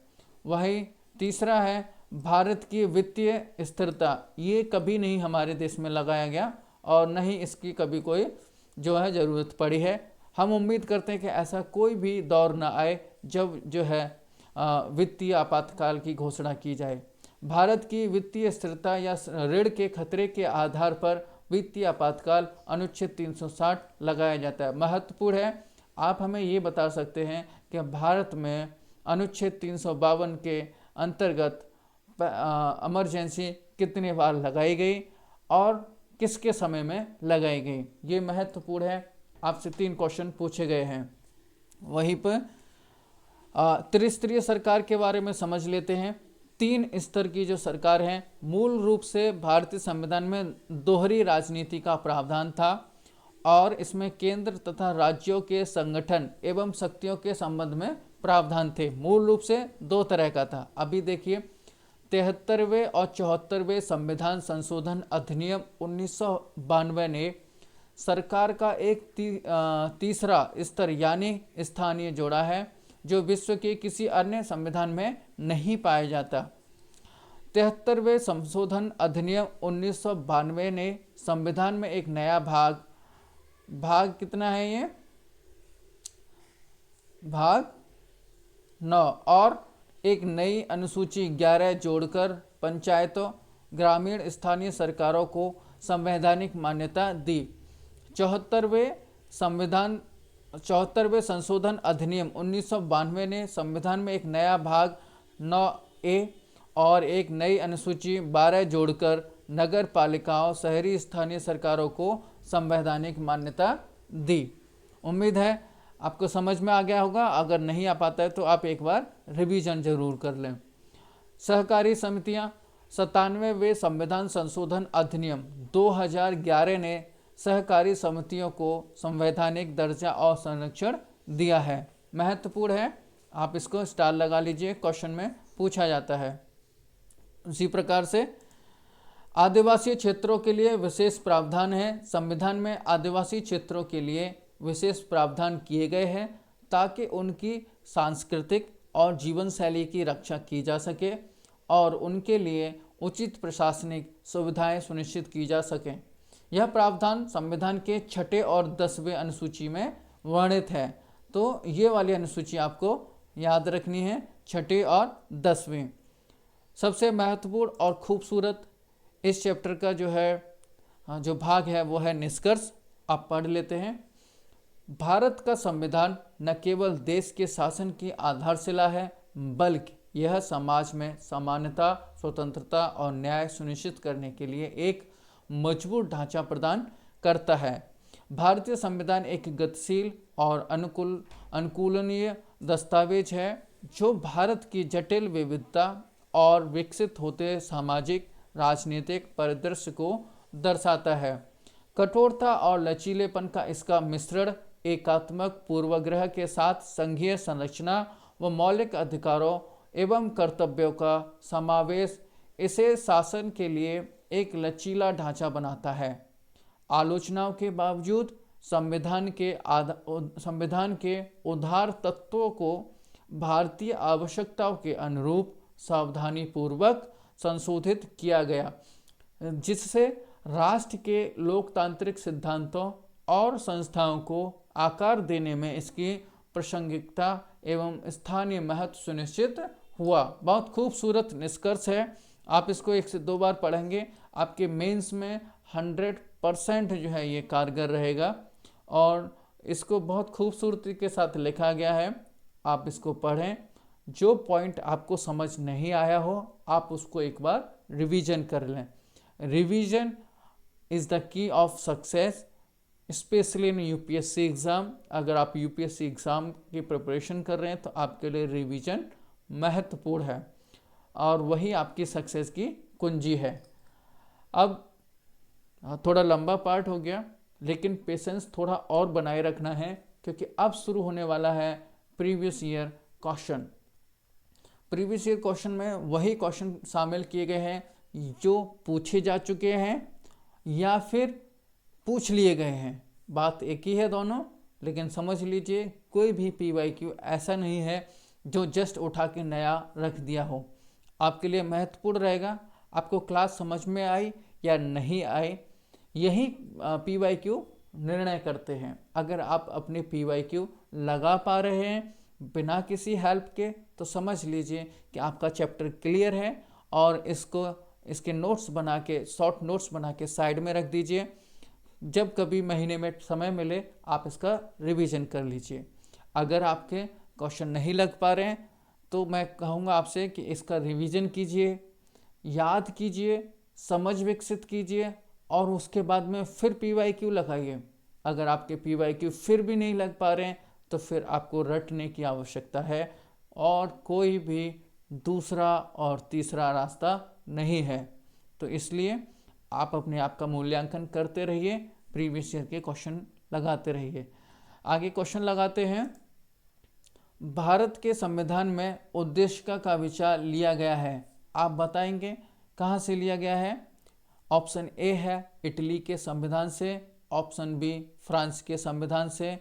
वही तीसरा है भारत की वित्तीय स्थिरता। ये कभी नहीं हमारे देश में लगाया गया और न ही इसकी कभी कोई जो है ज़रूरत पड़ी है। हम उम्मीद करते हैं कि ऐसा कोई भी दौर न आए जब जो है वित्तीय आपातकाल की घोषणा की जाए। भारत की वित्तीय स्थिरता या ऋण के खतरे के आधार पर वित्तीय आपातकाल अनुच्छेद 360 लगाया जाता है। महत्वपूर्ण है, आप हमें ये बता सकते हैं कि भारत में अनुच्छेद 352 के अंतर्गत इमरजेंसी कितने बार लगाई गई और किसके समय में लगाई गई। ये महत्वपूर्ण है, आपसे 3 क्वेश्चन पूछे गए हैं। वहीं पर त्रिस्तरीय सरकार के बारे में समझ लेते हैं। 3 स्तर की जो सरकार है, मूल रूप से भारतीय संविधान में दोहरी राजनीति का प्रावधान था और इसमें केंद्र तथा राज्यों के संगठन एवं शक्तियों के संबंध में प्रावधान थे। मूल रूप से 2 तरह का था। अभी देखिए, 73वें और 74वें संविधान संशोधन अधिनियम 1992 ने सरकार का एक तीसरा स्तर यानी स्थानीय जोड़ा है, जो विश्व के किसी अन्य संविधान में नहीं पाया जाता। 73वें संशोधन अधिनियम 1992 ने संविधान में एक नया भाग कितना है ये, भाग 9 और एक नई अनुसूची 11 जोड़कर पंचायतों, ग्रामीण स्थानीय सरकारों को संवैधानिक मान्यता दी। 74वें संशोधन अधिनियम 1992 ने संविधान में एक नया भाग 9A और एक नई अनुसूची 12 जोड़कर नगर पालिकाओं, शहरी स्थानीय सरकारों को संवैधानिक मान्यता दी। उम्मीद है आपको समझ में आ गया होगा। अगर नहीं आ पाता है तो आप एक बार रिवीजन जरूर कर लें। सहकारी समितियां, 97वें संविधान संशोधन अधिनियम 2011 ने सहकारी समितियों को संवैधानिक दर्जा और संरक्षण दिया है। महत्वपूर्ण है, आप इसको स्टार लगा लीजिए, क्वेश्चन में पूछा जाता है। उसी प्रकार से आदिवासी क्षेत्रों के लिए विशेष प्रावधान है। संविधान में आदिवासी क्षेत्रों के लिए विशेष प्रावधान किए गए हैं ताकि उनकी सांस्कृतिक और जीवन शैली की रक्षा की जा सके और उनके लिए उचित प्रशासनिक सुविधाएं सुनिश्चित की जा सकें। यह प्रावधान संविधान के 6ठे और 10वें अनुसूची में वर्णित है। तो ये वाली अनुसूची आपको याद रखनी है, 6ठे और 10वीं। सबसे महत्वपूर्ण और खूबसूरत इस चैप्टर का जो भाग है वो है निष्कर्ष। आप पढ़ लेते हैं। भारत का संविधान न केवल देश के शासन की आधारशिला है, बल्कि यह समाज में समानता, स्वतंत्रता और न्याय सुनिश्चित करने के लिए एक मजबूत ढांचा प्रदान करता है। भारतीय संविधान एक गतिशील और अनुकूलनीय दस्तावेज है जो भारत की जटिल विविधता और विकसित होते सामाजिक राजनीतिक परिदृश्य को दर्शाता है। कठोरता और लचीलेपन का इसका मिश्रण एकात्मक पूर्वाग्रह के साथ संघीय संरचना व मौलिक अधिकारों एवं कर्तव्यों का समावेश इसे शासन के लिए एक लचीला ढांचा बनाता है। आलोचनाओं के बावजूद संविधान के उदार तत्वों को भारतीय आवश्यकताओं के अनुरूप सावधानीपूर्वक संशोधित किया गया, जिससे राष्ट्र के लोकतांत्रिक सिद्धांतों और संस्थाओं को आकार देने में इसकी प्रासंगिकता एवं स्थानीय महत्व सुनिश्चित हुआ। बहुत खूबसूरत निष्कर्ष है। आप इसको 1 से 2 बार पढ़ेंगे, आपके मेंस में 100% जो है ये कारगर रहेगा और इसको बहुत खूबसूरती के साथ लिखा गया है। आप इसको पढ़ें। जो पॉइंट आपको समझ नहीं आया हो आप उसको एक बार रिवीजन कर लें। Revision is the key of success, specially in UPSC exam. अगर आप यूपीएससी एग्ज़ाम की प्रिपरेशन कर रहे हैं तो आपके लिए रिवीजन महत्वपूर्ण है और वही आपकी सक्सेस की कुंजी है। अब थोड़ा लंबा पार्ट हो गया, लेकिन पेशेंस थोड़ा और बनाए रखना है क्योंकि अब शुरू होने वाला है previous year question. Previous year question में वही क्वेश्चन शामिल किए गए हैं जो पूछे जा चुके हैं या फिर पूछ लिए गए हैं। बात एक ही है दोनों, लेकिन समझ लीजिए कोई भी पीवाईक्यू ऐसा नहीं है जो जस्ट उठा के नया रख दिया हो। आपके लिए महत्वपूर्ण रहेगा आपको क्लास समझ में आई या नहीं आई, यही पीवाईक्यू निर्णय करते हैं। अगर आप अपने पीवाईक्यू लगा पा रहे हैं बिना किसी हेल्प के तो समझ लीजिए कि आपका चैप्टर क्लियर है और इसके नोट्स बना के, शॉर्ट नोट्स बना के साइड में रख दीजिए। जब कभी महीने में समय मिले आप इसका रिवीजन कर लीजिए। अगर आपके क्वेश्चन नहीं लग पा रहे हैं तो मैं कहूँगा आपसे कि इसका रिवीजन कीजिए, याद कीजिए, समझ विकसित कीजिए और उसके बाद में फिर PYQ लगाइए। अगर आपके PYQ फिर भी नहीं लग पा रहे हैं तो फिर आपको रटने की आवश्यकता है और कोई भी दूसरा और तीसरा रास्ता नहीं है। तो इसलिए आप अपने आप का मूल्यांकन करते रहिए, प्रीवियस ईयर के क्वेश्चन लगाते रहिए। आगे क्वेश्चन लगाते हैं। भारत के संविधान में उद्देशिका का विचार लिया गया है, आप बताएंगे कहाँ से लिया गया है। ऑप्शन ए है इटली के संविधान से, ऑप्शन बी फ्रांस के संविधान से,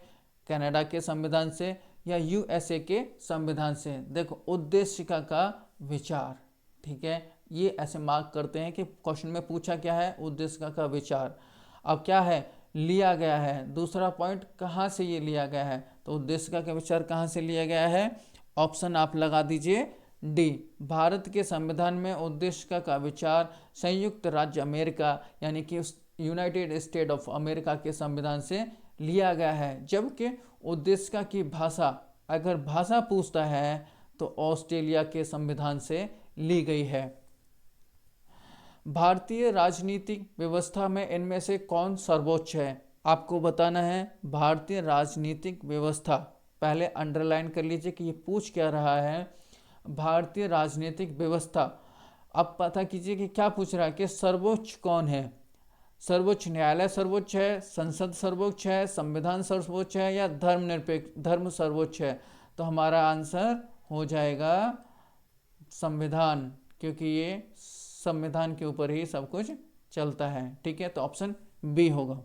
कनाडा के संविधान से या USA के संविधान से। देखो उद्देशिका का विचार, ठीक है, ये ऐसे मार्क करते हैं कि क्वेश्चन में पूछा क्या है, उद्देशिका का विचार। अब क्या है, लिया गया है। दूसरा पॉइंट, कहाँ से ये लिया गया है, तो उद्देशिका का विचार कहाँ से लिया गया है। ऑप्शन आप लगा दीजिए डी, भारत के संविधान में उद्देशिका का विचार संयुक्त राज्य अमेरिका यानी कि यूनाइटेड स्टेट ऑफ अमेरिका के संविधान से लिया गया है। जबकि उद्देशिका की भाषा, अगर भाषा पूछता है तो ऑस्ट्रेलिया के संविधान से ली गई है। भारतीय राजनीतिक व्यवस्था में इनमें से कौन सर्वोच्च है, आपको बताना है। भारतीय राजनीतिक व्यवस्था, पहले अंडरलाइन कर लीजिए कि ये पूछ क्या रहा है। भारतीय राजनीतिक व्यवस्था, अब पता कीजिए कि क्या पूछ रहा है कि सर्वोच्च कौन है। सर्वोच्च न्यायालय सर्वोच्च है, संसद सर्वोच्च है, संविधान सर्वोच्च है या धर्म सर्वोच्च है। तो हमारा आंसर हो जाएगा संविधान, क्योंकि ये संविधान के ऊपर ही सब कुछ चलता है। ठीक है, तो ऑप्शन बी होगा।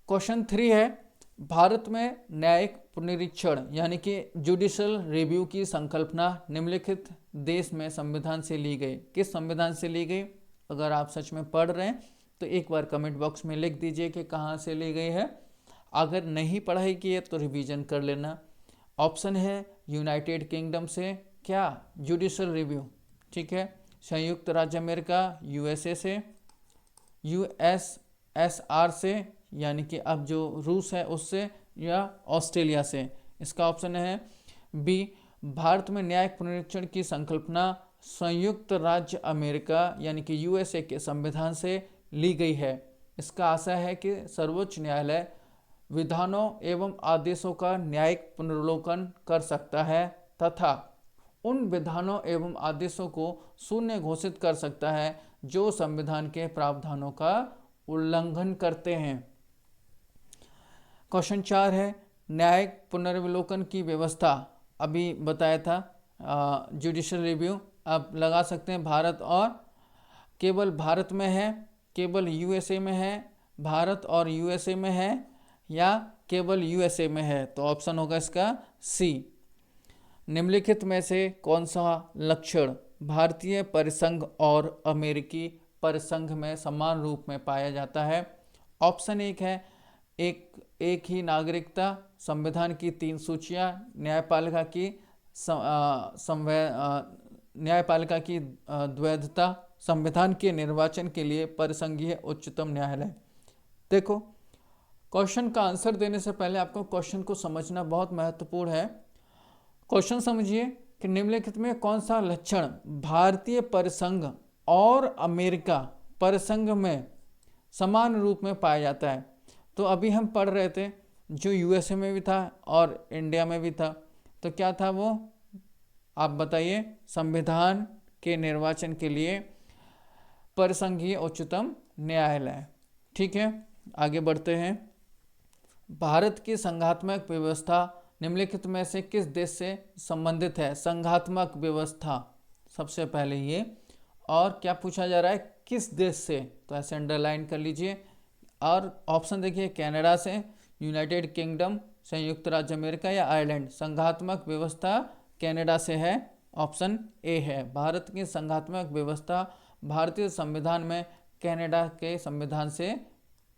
क्वेश्चन 3 है, भारत में न्यायिक पुनरीक्षण यानी कि जुडिशल रिव्यू की संकल्पना निम्नलिखित देश में संविधान से ली गई। किस संविधान से ली गई? अगर आप सच में पढ़ रहे हैं तो एक बार कमेंट बॉक्स में लिख दीजिए कि कहाँ से ली गई है। अगर नहीं पढ़ाई की है तो रिवीजन कर लेना। ऑप्शन है यूनाइटेड किंगडम से, क्या जुडिशल रिव्यू, ठीक है, संयुक्त राज्य अमेरिका USA से, USSR से यानी कि अब जो रूस है उससे, या ऑस्ट्रेलिया से। इसका ऑप्शन है बी, भारत में न्यायिक पुनरीक्षण की संकल्पना संयुक्त राज्य अमेरिका यानी कि USA के संविधान से ली गई है। इसका आशय है कि सर्वोच्च न्यायालय विधानों एवं आदेशों का न्यायिक पुनर्वलोकन कर सकता है तथा उन विधानों एवं आदेशों को शून्य घोषित कर सकता है जो संविधान के प्रावधानों का उल्लंघन करते हैं। क्वेश्चन 4 है, न्यायिक पुनर्विलोकन की व्यवस्था अभी बताया था जुडिशल रिव्यू, आप लगा सकते हैं भारत और, केवल भारत में है, केवल USA में है, भारत और USA में है या केवल USA में है। तो ऑप्शन होगा इसका सी। निम्नलिखित में से कौन सा लक्षण भारतीय परिसंघ और अमेरिकी परिसंघ में समान रूप में पाया जाता है? ऑप्शन 1 है एक ही नागरिकता, संविधान की 3 सूचियाँ, न्यायपालिका की द्वैधता, संविधान के निर्वाचन के लिए परिसंघीय उच्चतम न्यायालय। देखो, क्वेश्चन का आंसर देने से पहले आपको क्वेश्चन को समझना बहुत महत्वपूर्ण है। क्वेश्चन समझिए कि निम्नलिखित में कौन सा लक्षण भारतीय परिसंघ और अमेरिका परिसंघ में समान रूप में पाया जाता है। तो अभी हम पढ़ रहे थे जो USA में भी था और इंडिया में भी था, तो क्या था वो, आप बताइए। संविधान के निर्वाचन के लिए परिसंघीय उच्चतम न्यायालय। ठीक है, आगे बढ़ते हैं। भारत की संघात्मक व्यवस्था निम्नलिखित में से किस देश से संबंधित है? संघात्मक व्यवस्था सबसे पहले ये, और क्या पूछा जा रहा है, किस देश से, तो ऐसे अंडरलाइन कर लीजिए। और ऑप्शन देखिए, कनाडा से, यूनाइटेड किंगडम, संयुक्त राज्य अमेरिका या आयरलैंड। संघात्मक व्यवस्था कनाडा से है, ऑप्शन ए है। भारत की संघात्मक व्यवस्था भारतीय संविधान में कनाडा के संविधान से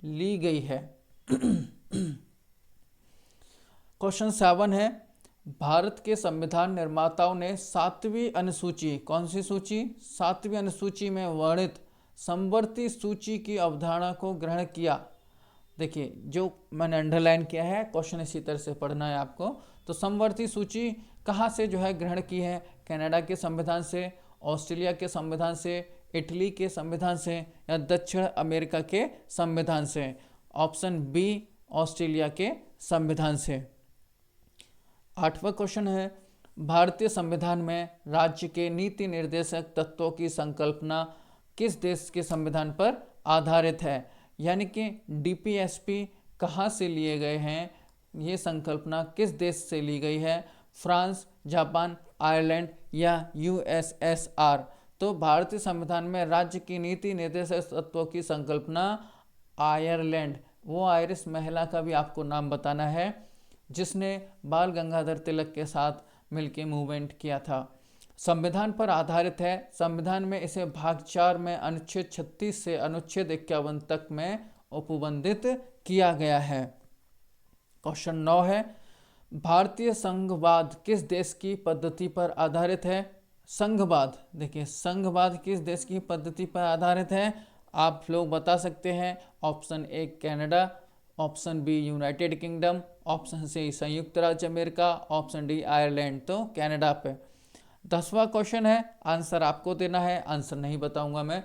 ली गई है। क्वेश्चन 7 है, भारत के संविधान निर्माताओं ने 7वीं अनुसूची, कौन सी सूची, 7वीं अनुसूची में वर्णित समवर्ती सूची की अवधारणा को ग्रहण किया। देखिए जो मैंने अंडरलाइन किया है, क्वेश्चन इसी तरह से पढ़ना है आपको। तो समवर्ती सूची कहाँ से जो है ग्रहण की है? कनाडा के संविधान से, ऑस्ट्रेलिया के संविधान से, इटली के संविधान से, या दक्षिण अमेरिका के संविधान से? ऑप्शन बी, ऑस्ट्रेलिया के संविधान से। 8वां क्वेश्चन है, भारतीय संविधान में राज्य के नीति निर्देशक तत्वों की संकल्पना किस देश के संविधान पर आधारित है? यानी कि डीपीएसपी कहाँ से लिए गए हैं, ये संकल्पना किस देश से ली गई है? फ्रांस, जापान, आयरलैंड या यूएसएसआर? तो भारतीय संविधान में राज्य की नीति निर्देशक तत्वों की संकल्पना आयरलैंड, वो आयरिश महिला का भी आपको नाम बताना है जिसने बाल गंगाधर तिलक के साथ मिलकर मूवमेंट किया था। संविधान पर आधारित है। संविधान में इसे भाग 4 में अनुच्छेद 36 से अनुच्छेद 51 तक में उपबंधित किया गया है। क्वेश्चन 9 है, भारतीय संघवाद किस देश की पद्धति पर आधारित है? संघवाद, देखिए संघवाद किस देश की पद्धति पर आधारित है? आप लोग बता सकते हैं। Option A Canada, option B United Kingdom, option C संयुक्त राज्य अमेरिका, ऑप्शन डी आयरलैंड। तो कनाडा पे। 10वां क्वेश्चन है, आंसर आपको देना है, आंसर नहीं बताऊंगा मैं।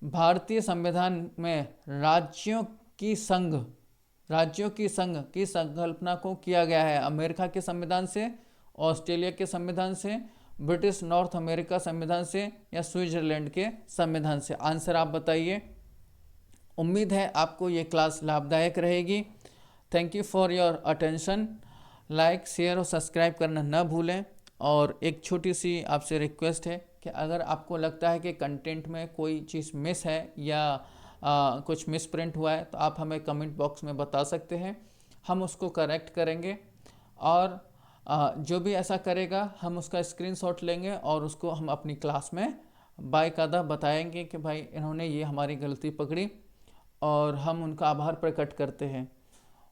भारतीय संविधान में राज्यों की संघ की संकल्पना को किया गया है अमेरिका के संविधान से, ऑस्ट्रेलिया के संविधान से, ब्रिटिश नॉर्थ अमेरिका संविधान से, या स्विट्जरलैंड के संविधान से? आंसर आप बताइए। उम्मीद है आपको ये क्लास लाभदायक रहेगी। Thank you for your attention. Like, share और सब्सक्राइब करना न भूलें। और एक छोटी सी आपसे रिक्वेस्ट है कि अगर आपको लगता है कि कंटेंट में कोई चीज़ मिस है या कुछ मिस प्रिंट हुआ है तो आप हमें कमेंट बॉक्स में बता सकते हैं, हम उसको करेक्ट करेंगे। और जो भी ऐसा करेगा हम उसका स्क्रीनशॉट लेंगे और उसको हम अपनी क्लास में बाकायदा बताएंगे कि भाई इन्होंने ये हमारी गलती पकड़ी, और हम उनका आभार प्रकट करते हैं।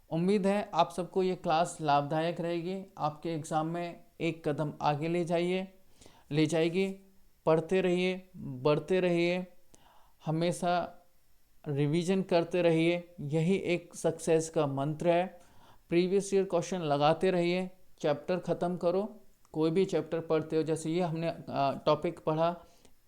उम्मीद है आप सबको ये क्लास लाभदायक रहेगी, आपके एग्ज़ाम में एक कदम आगे ले जाएगी। पढ़ते रहिए, बढ़ते रहिए, हमेशा रिवीजन करते रहिए, यही एक सक्सेस का मंत्र है। प्रीवियस ईयर क्वेश्चन लगाते रहिए, चैप्टर ख़त्म करो। कोई भी चैप्टर पढ़ते हो, जैसे ये हमने टॉपिक पढ़ा,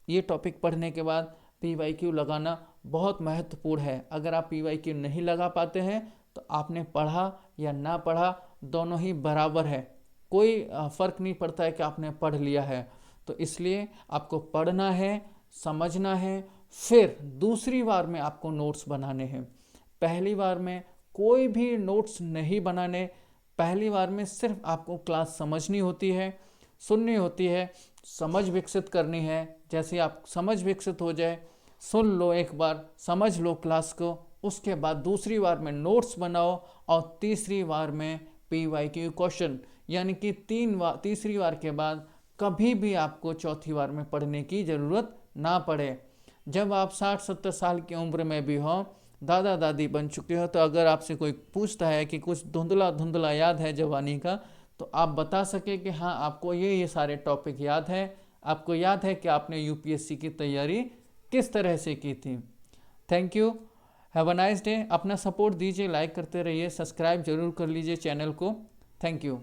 ये टॉपिक पढ़ने के बाद PYQ लगाना बहुत महत्वपूर्ण है। अगर आप PYQ नहीं लगा पाते हैं तो आपने पढ़ा या ना पढ़ा दोनों ही बराबर है, कोई फ़र्क नहीं पड़ता है कि आपने पढ़ लिया है। तो इसलिए आपको पढ़ना है, समझना है, फिर दूसरी बार में आपको नोट्स बनाने हैं। पहली बार में कोई भी नोट्स नहीं बनाने, पहली बार में सिर्फ आपको क्लास समझनी होती है, सुननी होती है, समझ विकसित करनी है। जैसे आप समझ विकसित हो जाए, सुन लो एक बार, समझ लो क्लास को, उसके बाद दूसरी बार में नोट्स बनाओ और तीसरी बार में PYQ क्वेश्चन, यानी कि तीसरी बार के बाद कभी भी आपको चौथी बार में पढ़ने की ज़रूरत ना पड़े। जब आप 60-70 साल की उम्र में भी हो, दादा दादी बन चुके हो, तो अगर आपसे कोई पूछता है कि कुछ धुंधला याद है जवानी का, तो आप बता सके कि हाँ आपको ये सारे टॉपिक याद है, आपको याद है कि आपने UPSC की तैयारी किस तरह से की थी। Thank you, have a nice day. अपना सपोर्ट दीजिए, लाइक करते रहिए, सब्सक्राइब जरूर कर लीजिए चैनल को। Thank you.